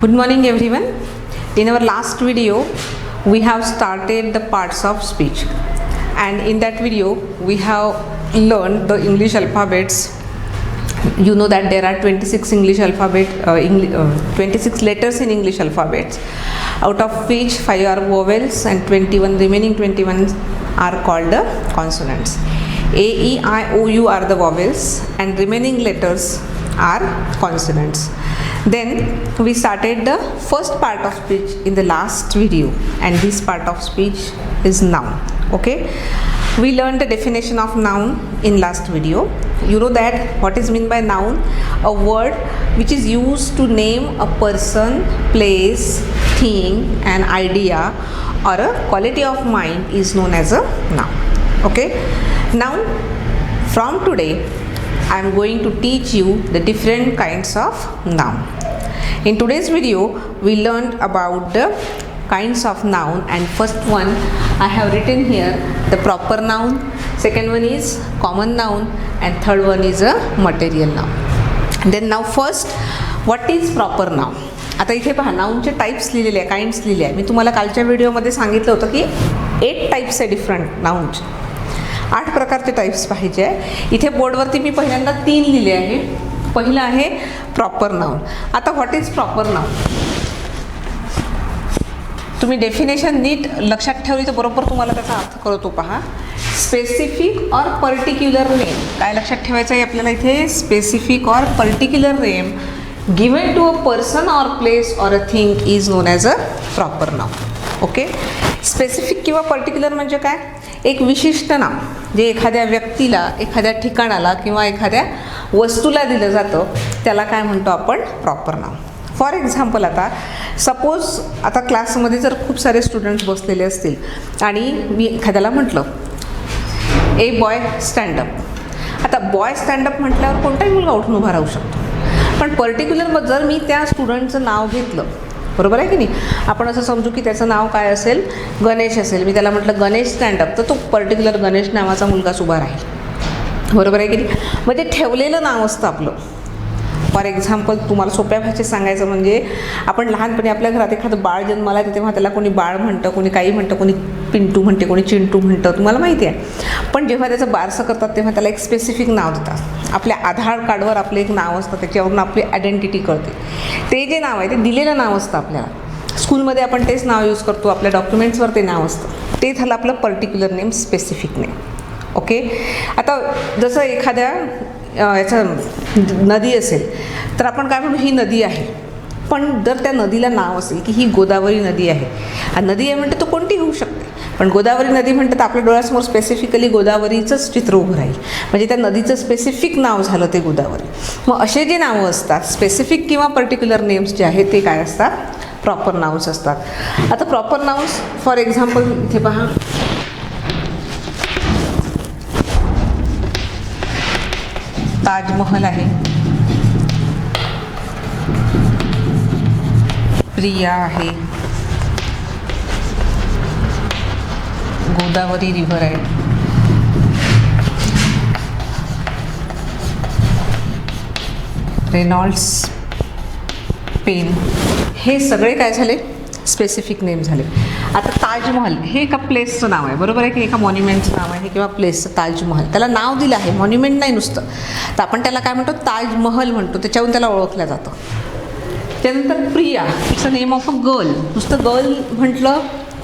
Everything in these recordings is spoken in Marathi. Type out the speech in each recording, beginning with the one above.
Good morning everyone. In our last video we have started the parts of speech, and in that video we have learned the English alphabets. You know that there are 26 26 letters in English alphabets, out of which 5 are vowels and remaining 21 are called the consonants. A, E, I, O, U are the vowels and remaining letters are consonants. Then we started the first part of speech in the last video, and this part of speech is noun. Okay, we learned the definition of noun in last video. You know that what is meant by noun? A word which is used to name a person, place, thing, an idea or a quality of mind is known as a noun. Okay, now from today I am going to teach you the different kinds of noun. In today's video we learned about the kinds of noun, and first one I have written here the proper noun, second one is common noun, and third one is a material noun. Then now first, what is proper noun? आता इथे पहा नाउनचे टाइप्स लिहिलेले आहे, काइंड्स लिहिले आहे. मी तुम्हाला कालच्या व्हिडिओमध्ये सांगितलं होतं की 8 टाइप्स आहे डिफरंट नाउनचे, 8 प्रकारचे टाइप्स पाहिजे आहे. इथे बोर्डवरती मी पहिल्यांदा 3 लिहिले आहे. पहिलं आहे प्रॉपर नाउन. आता व्हॉट इज प्रॉपर नाउन? तुम्ही डेफिनेशन नीट लक्षात ठेवली तर बरोबर तुम्हाला त्याचा अर्थ कळतो. पहा, स्पेसिफिक और पर्टिक्युलर नेम. काय लक्षात ठेवायचं आहे आपल्याला इथे? Specific or particular name given to a person or place or a thing is known as a proper noun. Okay, specific किंवा पर्टिक्युलर म्हणजे काय? एक विशिष्ट नाव जे एखाद्या व्यक्तीला, एखाद्या ठिकाणाला किंवा एखाद्या वस्तूला दिलं जातं त्याला काय म्हणतो आपण? Proper noun. फॉर एक्झाम्पल, आता सपोज आता क्लासमध्ये जर खूप सारे स्टुडंट्स बसलेले असतील आणि मी एखाद्याला म्हटलं ए बॉय स्टँडअप. आता बॉय स्टँडअप म्हटल्यावर कोणताही मुलगा उठून उभा राहू शकतो, पण पर्टिक्युलर जर मी त्या स्टुडंटचं नाव घेतलं, बरोबर आहे की नाही? आपण असं समजू की त्याचं नाव काय असेल? गणेश असेल. मी त्याला म्हटलं गणेश स्टँडअप, तर तो पर्टिक्युलर गणेश नावाचा मुलगाच उभा राहील. बरोबर आहे की नाही? म्हणजे ठेवलेलं नाव असतं आपलं. फॉर एक्झाम्पल, तुम्हाला सोप्या भाषेत सांगायचं म्हणजे आपण लहानपणी आपल्या घरात एखादं बाळ जन्माला येतं तेव्हा त्याला कोणी बाळ म्हणतं, कोणी काही म्हणतं, कोणी पिंटू म्हणते, कोणी चिंटू म्हणतं, तुम्हाला माहिती आहे. पण जेव्हा त्याचं बारसं करतात तेव्हा त्याला एक स्पेसिफिक नाव देतात. आपल्या आधार कार्डवर आपलं एक नाव असतं, त्याच्यावरून आपली आयडेंटिटी कळते. ते जे नाव आहे ते दिलेलं नाव असतं आपल्याला. स्कूलमध्ये आपण तेच नाव यूज करतो, आपल्या डॉक्युमेंट्सवर ते नाव असतं. ते झालं आपलं particular name, specific name. Okay, आता जसं एखाद्या याचं नदी असेल तर आपण काय म्हणू? ही नदी आहे. पण जर त्या नदीला नाव असेल की ही गोदावरी नदी आहे, आणि नदी आहे म्हणते तो कोणती होऊ शकते, पण गोदावरी नदी म्हणते तर आपल्या डोळ्यासमोर स्पेसिफिकली गोदावरीचंच चित्र उभं राहील. म्हणजे त्या नदीचं स्पेसिफिक नाव झालं ते गोदावरी. मग असे जे नावं असतात स्पेसिफिक किंवा पर्टिक्युलर नेम्स जे आहेत ते काय असतात? प्रॉपर नाउन्स असतात. आता प्रॉपर नाउन्स फॉर एक्झाम्पल इथे पहा, ताजमहल आहे, प्रिया आहे, गोदावरी रिव्हर आहे, रेनॉल्ड्स पेन. हे सगळे काय झाले? स्पेसिफिक नेम झाले. आता ताजमहल हे एका प्लेसचं नाव आहे, बरोबर आहे की? एका मॉन्युमेंटचं नाव आहे किंवा प्लेसचं. ताजमहल त्याला नाव दिलं आहे, मॉन्युमेंट नाही नुसतं. तर आपण त्याला काय म्हणतो? ताजमहल म्हणतो, त्याच्यावरून त्याला ओळखलं जातं. त्यानंतर Priya, it's a name of a girl. नुसतं गर्ल म्हटलं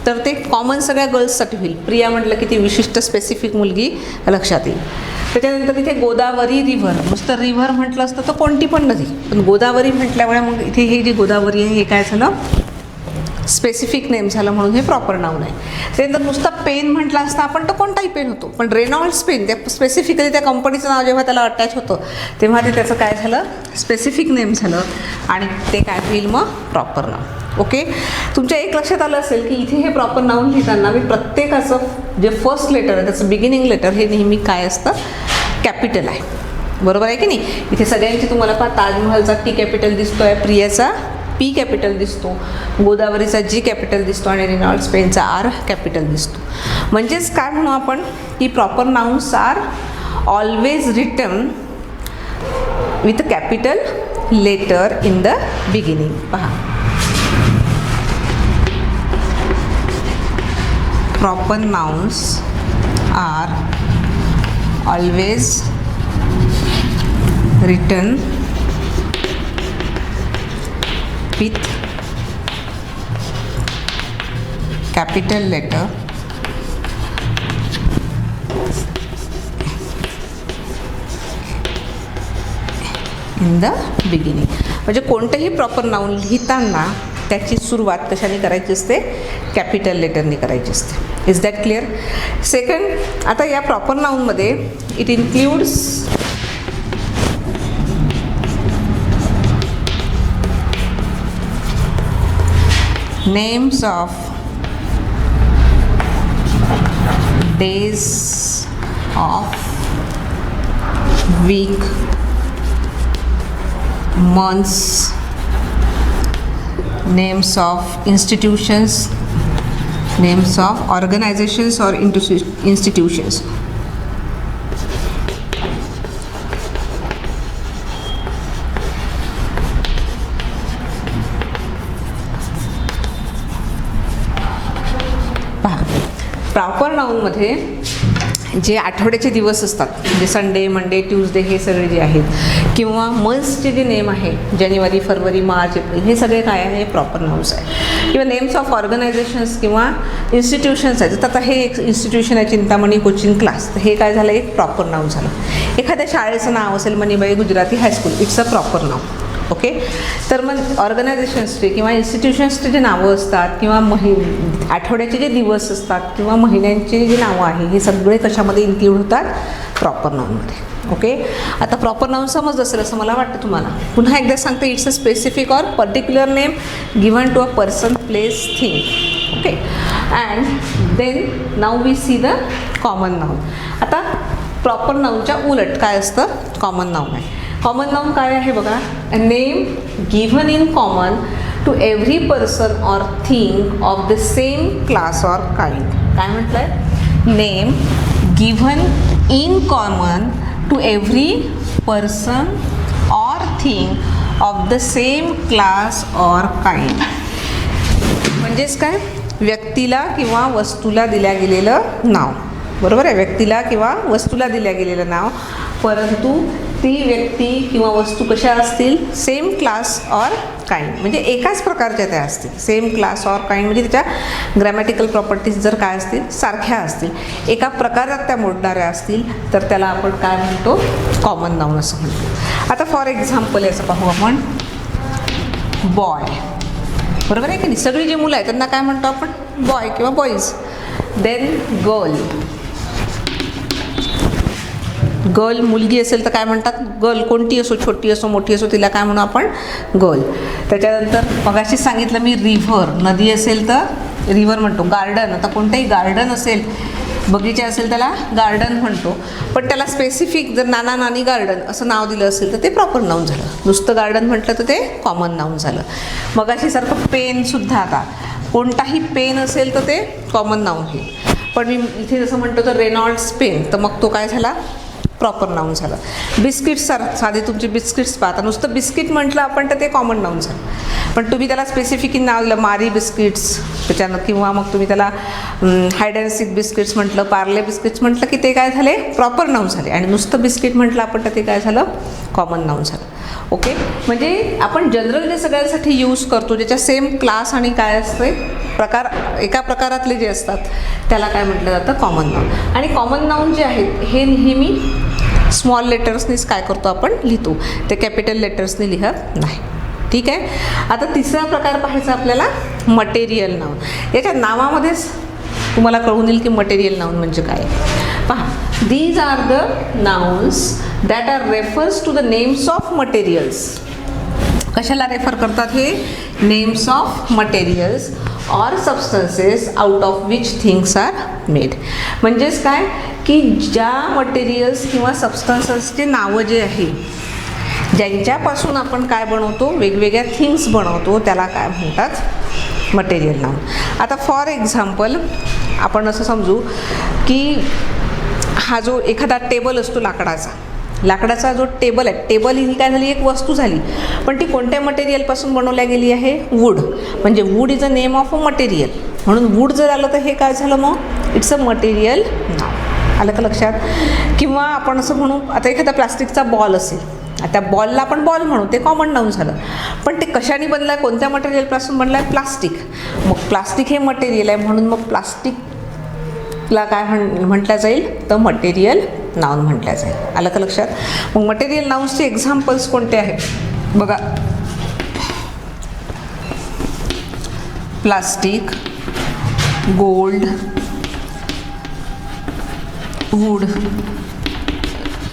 तर ते कॉमन सगळ्या गर्ल्ससाठी होईल. प्रिया म्हटलं की ती विशिष्ट स्पेसिफिक मुलगी लक्षात येईल. त्याच्यानंतर इथे गोदावरी रिव्हर, नुसतं रिव्हर म्हटलं असतं तर कोणती पण नदी, पण गोदावरी म्हटल्यामुळे मग इथे हे जे गोदावरी आहे हे काय झालं? स्पेसिफिक नेम झालं, म्हणून हे प्रॉपर नाउन आहे. त्यानंतर नुसता पेन म्हटलं असतं आपण तर कोणताही पेन होतो, पण रेनॉल्ड्स पेन त्या स्पेसिफिकली त्या कंपनीचं नाव जेव्हा त्याला अटॅच होतं तेव्हा ते त्याचं काय झालं? स्पेसिफिक नेम झालं, आणि ते काय होईल मग? Proper noun. ओके, तुमच्या एक लक्षात आलं असेल की इथे हे प्रॉपर नाउन लिहिताना मी प्रत्येकाचं जे फर्स्ट लेटर आहे त्याचं बिगिनिंग लेटर हे नेहमी काय असतं? कॅपिटल आहे. बरोबर आहे की नाही? इथे सगळ्यांची तुम्हाला पहा, ताजमहलचा टी कॅपिटल दिसतो आहे, प्रियाचा पी कॅपिटल दिसतो, गोदावरीचा जी कॅपिटल दिसतो, आणि रेनॉल्ड्स पेनचा आर कॅपिटल दिसतो. म्हणजेच काय म्हणू आपण की proper nouns are always written with a capital letter in the beginning. पहा, proper nouns are always written with capital letter in the beginning. म्हणजे कोणतेही प्रॉपर नाउन लिहिताना त्याची सुरुवात कशाने करायची असते? कॅपिटल लेटरने करायची असते. Is that clear? सेकंड, आता या प्रॉपर नाउनमध्ये it includes names of days of week, months, names of institutions, names of organizations or institutions. Proper नाउनमध्ये जे आठवड्याचे दिवस असतात म्हणजे संडे, मंडे, ट्यूजडे हे सगळे जे आहेत, किंवा मंथ्सचे जे नेम आहे जानेवारी, फरवरी, मार्च, एप्रिल, हे सगळे काय आहे? प्रॉपर नाउन्स आहे. किंवा नेम्स ऑफ ऑर्गनायझेशन्स किंवा इन्स्टिट्यूशन्स आहेत. तर आता हे एक इन्स्टिट्यूशन आहे चिंतामणी कोचिंग क्लास, तर हे काय झालं? एक प्रॉपर नाउन झालं. एखाद्या शाळेचं नाव असेल Manibai Gujarati high school, it's a proper noun. Okay. तर मग ऑर्गनायझेशन्सचे किंवा इन्स्टिट्यूशन्सचे जे नावं असतात किंवा आठवड्याचे जे दिवस असतात किंवा महिन्यांची जी नावं आहे, हे सगळे कशामध्ये इन्क्ल्यूड होतात? प्रॉपर नाउनमध्ये. ओके. आता प्रॉपर नाउन समजलं असेल असं मला वाटतं तुम्हाला. पुन्हा एकदा सांगते, it's a specific or particular name given to a person, place, thing. Okay. And then now we see the common noun. आता प्रॉपर नाउनच्या उलट काय असतं? कॉमन नाउन आहे. कॉमन नाउन काय आहे बघा? A name given in common to every person or thing of the same class or kind. काय म्हटलं आहे? Name given in common to every person or thing of the same class or kind. म्हणजेच काय? व्यक्तीला किंवा वस्तूला दिल्या गेलेलं नाव. बरोबर आहे? व्यक्तीला किंवा वस्तूला दिल्या गेलेलं नाव, परंतु ती व्यक्ती किंवा वस्तू कशा असतील? सेम क्लास ऑर काइंड, म्हणजे एकाच प्रकारच्या त्या असतील. सेम क्लास ऑर काइंड म्हणजे त्याच्या ग्रॅमॅटिकल प्रॉपर्टीज जर काय असतील? सारख्या असतील, एका प्रकारात त्या मोडणाऱ्या असतील, तर त्याला आपण काय म्हणतो? कॉमन नाउन असं म्हणतो. आता फॉर एक्झाम्पल याचं पाहू आपण. बॉय. बरोबर आहे की नाही? सगळी जी मुलं आहेत त्यांना काय म्हणतो आपण? बॉय किंवा बॉईज. Then girl. गर्ल मुलगी असेल तर काय म्हणतात? गर्ल. कोणती असो, छोटी असो, मोठी असो, तिला काय म्हणू आपण? गर्ल. त्याच्यानंतर मगाशी सांगितलं मी रिव्हर. नदी असेल तर रिव्हर म्हणतो. गार्डन. आता कोणतंही गार्डन असेल, बगीचा असेल त्याला गार्डन म्हणतो, पण त्याला स्पेसिफिक जर नाना नानी गार्डन असं नाव दिलं असेल तर ते प्रॉपर नाउन झालं. नुसतं गार्डन म्हटलं तर ते कॉमन नाउन झालं. मगाशी सारखं पेनसुद्धा, आता कोणताही पेन असेल तर ते कॉमन नाउन होईल. पण मी इथे जसं म्हणतो तर रेनॉल्ड्स पेन, तर मग तो काय झाला? प्रॉपर नाउन झालं. बिस्किट्स साधे तुमचे बिस्किट्स पाहता, नुसतं बिस्किट म्हटलं आपण तर ते कॉमन नाउन झालं. पण तुम्ही त्याला स्पेसिफिक नाव दिलं, मारी बिस्किट्स, त्याच्यानं किंवा मग तुम्ही त्याला हाईड अँड सीक बिस्किट्स म्हटलं, पार्ले बिस्किट्स म्हटलं की ते काय झाले? प्रॉपर नाउन झाले. आणि नुसतं बिस्किट म्हटलं आपण तर ते काय झालं? कॉमन नाउन झालं. ओके. म्हणजे आपण जनरल जे सगळ्यांसाठी यूज करतो, ज्याच्या सेम क्लास आणि काय असते प्रकार, एका प्रकारातले जे असतात त्याला काय म्हटलं जातं? Common noun. आणि कॉमन नाउन जे आहेत हे नेहमी स्मॉल लेटर्सनीच काय करतो आपण? लिहितो. ते कॅपिटल लेटर्सनी लिहत नाही. ठीक आहे. आता तिसरा प्रकार पाहायचा आपल्याला, मटेरियल नाउन. याच्या नावामध्येच तुम्हाला कळून येईल की मटेरियल नाउन म्हणजे काय. पहा, these are the nouns that are refers to the names of materials. कशाला रेफर करतात हे? Names of materials or substances out of which things are made. म्हणजेच काय की ज्या मटेरियल्स किंवा सबस्टन्सेसचे नावं जे आहे, ज्यांच्यापासून आपण काय बनवतो? वेगवेगळ्या थिंग्स बनवतो, त्याला काय म्हणतात? Material noun. आता फॉर एक्झाम्पल आपण असं समजू की हा जो एखादा टेबल असतो लाकडाचा जो टेबल आहे, टेबल ही काय झाली? एक वस्तू झाली, पण ती कोणत्या मटेरियलपासून बनवल्या गेली आहे? वूड. म्हणजे wood is a name of a material. म्हणून वूड जर आलं तर हे काय झालं मग, इट्स अ मटेरियल नाउन. आलं का लक्षात? किंवा आपण असं म्हणू, आता एखादा प्लास्टिकचा बॉल असेल, आता बॉलला आपण बॉल म्हणू, ते कॉमन नाउन झालं. पण ते कशाने बनलं आहे, कोणत्या मटेरियलपासून बनलं आहे, प्लास्टिक. मग प्लास्टिक हे मटेरियल आहे, म्हणून मग प्लास्टिकला काय म्हटलं जाईल, तर मटेरियल नाउन म्हटलं जाईल. आलं का लक्षात? मग मटेरियल नाउन्सचे एक्झाम्पल्स कोणते आहेत बघा. Plastic, gold, wood,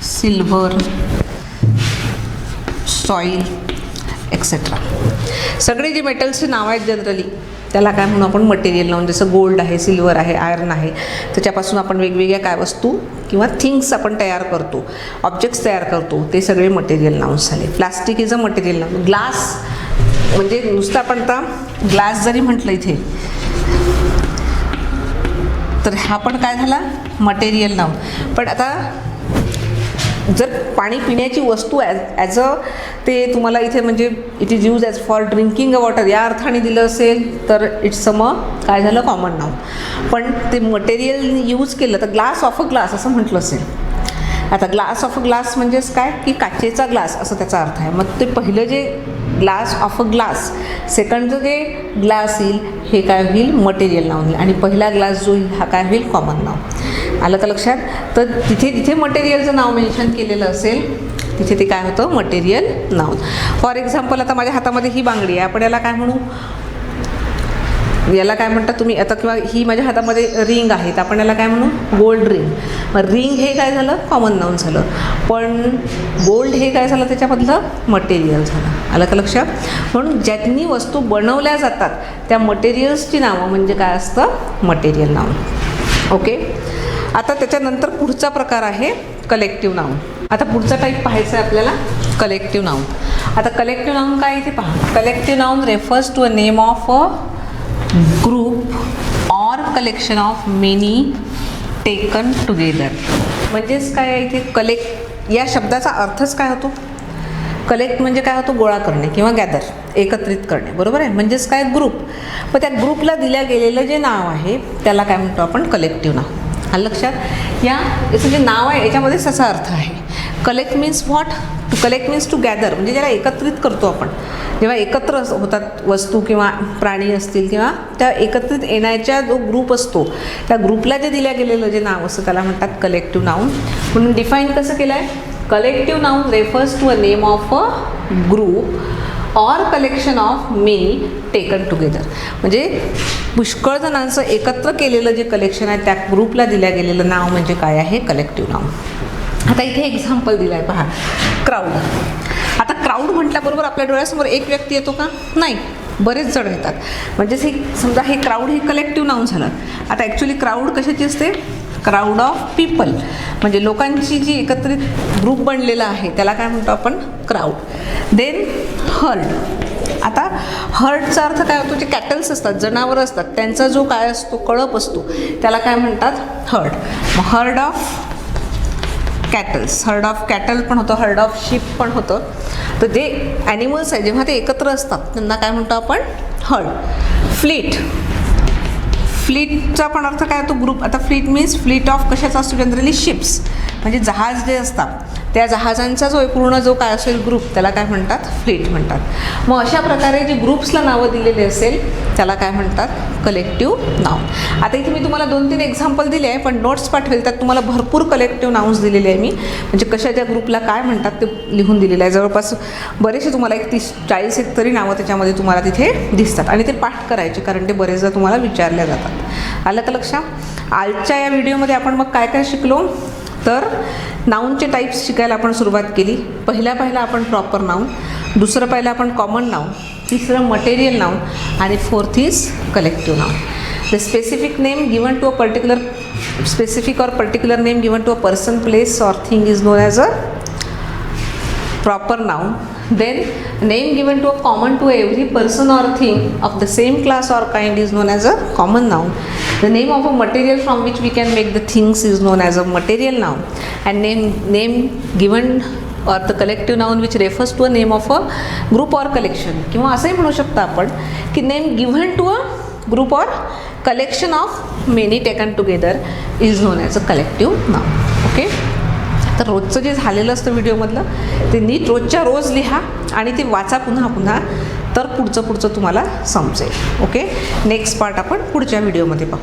silver, soil etcetera. सगळे जे मेटल्सचे नाव आहेत जनरली त्याला काय म्हणू आपण, मटेरियल नाउन. जसं गोल्ड आहे, सिल्वर आहे, आयर्न आहे, त्याच्यापासून आपण वेगवेगळ्या काय वस्तू किंवा थिंग्स आपण तयार करतो, ऑब्जेक्ट्स तयार करतो, ते सगळे मटेरियल नाउन्स झाले. Plastic is a material noun. Glass म्हणजे नुसतं आपण आता ग्लास जरी म्हटलं इथे तर हा पण काय झाला, मटेरियल नाउन. पण आता जर पाणी पिण्याची वस्तू ॲज अ ते तुम्हाला इथे म्हणजे it is use as for drinking a water या अर्थाने दिलं असेल तर इट्स मग काय झालं, कॉमन नाउन. पण ते मटेरियल यूज केलं तर ग्लास ऑफ अ ग्लास असं म्हटलं असेल. आता ग्लास ऑफ अ ग्लास म्हणजेच काय, की काचेचा ग्लास असं त्याचा अर्थ आहे. मग ते पहिलं जे ग्लास ऑफ अ ग्लास, सेकंडचं जे ग्लास येईल हे काय होईल, मटेरियल नाउन होईल. आणि पहिला ग्लास जो येईल हा काय होईल, कॉमन नाउन. आलं का लक्षात? तर तिथे जिथे मटेरियलचं नाव मेन्शन केलेलं असेल तिथे ते काय होतं, मटेरियल नाउन. फॉर एक्झाम्पल आता माझ्या हातामध्ये ही बांगडी आहे, आपण याला काय म्हणू, याला काय म्हणतात तुम्ही आता, किंवा ही माझ्या हातामध्ये रिंग आहे तर आपण याला काय म्हणू, गोल्ड रिंग. मग रिंग हे काय झालं, कॉमन नाउन झालं. पण गोल्ड हे काय झालं, त्याच्यामधलं मटेरियल झालं. आलं का लक्षात? म्हणून ज्यांनी वस्तू बनवल्या जातात त्या मटेरियल्सची नावं म्हणजे काय असतं, मटेरियल नाउन. ओके. आता त्याच्यानंतर पुढचा प्रकार आहे कलेक्टिव्ह नाउन. आता पुढचा टाईप पाहायचा आहे आपल्याला, कलेक्टिव्ह नाउन. आता कलेक्टिव्ह नाउन काय इथे पहा. Collective noun refers to a name of a group or collection of many taken together. म्हणजेच काय आहे इथे कलेक्ट या शब्दाचा अर्थच काय होतो, कलेक्ट म्हणजे काय होतो, गोळा करणे किंवा गॅदर, एकत्रित करणे, बरोबर आहे. म्हणजेच काय, ग्रुप. मग त्या ग्रुपला दिल्या गेलेलं जे नाव आहे त्याला काय म्हणतो आपण, कलेक्टिव्ह नाउन. आलं लक्षात? याचं जे नाव आहे याच्यामध्येच त्याचा अर्थ आहे. Collect means what, to collect means to gather, म्हणजे ज्याला एकत्रित करतो आपण. जेव्हा एकत्र होतात वस्तू किंवा प्राणी असतील किंवा त्या एकत्रित येण्याचा जो ग्रुप असतो त्या ग्रुपला जे दिल्या गेलेलं जे नाव असतं त्याला म्हणतात कलेक्टिव्ह नाउन. म्हणून डिफाईन कसं केलं आहे, collective noun refers to a name of a group or collection of many taken together. म्हणजे पुष्कळ जणांचं एकत्र केलेलं जे कलेक्शन आहे त्या ग्रुपला दिल्या गेलेलं नाव म्हणजे काय आहे, कलेक्टिव्ह नाउन. आता इथे एक्झाम्पल दिलं आहे पहा, क्राऊड. आता क्राऊड म्हटल्याबरोबर आपल्या डोळ्यासमोर एक व्यक्ती येतो का, नाही, बरेच जण येतात. म्हणजेच हे समजा हे क्राऊड हे कलेक्टिव्ह नाउन झालं. आता ॲक्च्युली क्राऊड कशाची असते, क्राऊड ऑफ पीपल, म्हणजे लोकांची जी एकत्रित ग्रुप बनलेला आहे त्याला काय म्हणतो आपण, क्राऊड. Then heard. आता हर्डचा अर्थ काय होतो, जे कॅटल्स असतात, जनावरं असतात, त्यांचा जो काय असतो, कळप असतो, त्याला काय म्हणतात, हर्ड. मग heard of cattles, heard of cattle पण होतं, हर्ड ऑफ शिप पण होतं. तर जे ॲनिमल्स आहे जेव्हा ते एकत्र असतात त्यांना काय म्हणतो आपण, हर्ड. फ्लीट. फ्लीटचा पण अर्थ काय होतो, ग्रुप. आता फ्लीट मीन्स फ्लीट ऑफ कशाचा असतो, जनरली शिप्स, म्हणजे जहाज जे असतात त्या जहाजांचा जो पूर्ण जो काय असेल ग्रुप त्याला काय म्हणतात, फ्लीट म्हणतात. मग अशा प्रकारे जे ग्रुप्सला नावं दिलेली असेल त्याला काय म्हणतात, कलेक्टिव्ह नाउन. आता इथे मी तुम्हाला 2-3 एक्झाम्पल दिले आहे, पण नोट्स पाठवेल त्यात तुम्हाला भरपूर कलेक्टिव्ह नाउन्स दिलेले आहे मी, म्हणजे कशाच्या ग्रुपला काय म्हणतात ते लिहून दिलेलं आहे. जवळपास बरेचसे तुम्हाला 30-40 तरी नावं त्याच्यामध्ये तुम्हाला तिथे दिसतात आणि ते पाठ करायचे, कारण ते बरेचदा तुम्हाला विचारल्या जातात. आलं का लक्षात? आजच्या या व्हिडिओमध्ये आपण मग काय काय शिकलो, तर नाऊनचे टाईप्स शिकायला आपण सुरुवात केली. पहिला आपण प्रॉपर नाऊन, दुसरं पहिलं आपण कॉमन नाऊन, तिसरं मटेरियल नाऊन आणि fourth is collective noun. The specific name given to a particular specific or particular name given to a person, place or thing is known as a proper noun. Then name given to a common to every person or thing of the same class or kind is known as a common noun. The name of a material from which we can make the things is known as a material noun. And name given or the collective noun which refers to a name of a group or collection. किंवा असंही म्हणू शकता आपण की name given to a group or collection of many taken together is known as a collective noun. Okay. तर रोजचं जे झालेलं असतं व्हिडिओमधलं ते नीट रोजच्या रोज लिहा आणि ते वाचा पुन्हा पुन्हा, तर पुढचं तुम्हाला समजेल. ओके. नेक्स्ट पार्ट आपण पुढच्या व्हिडिओमध्ये पाहू.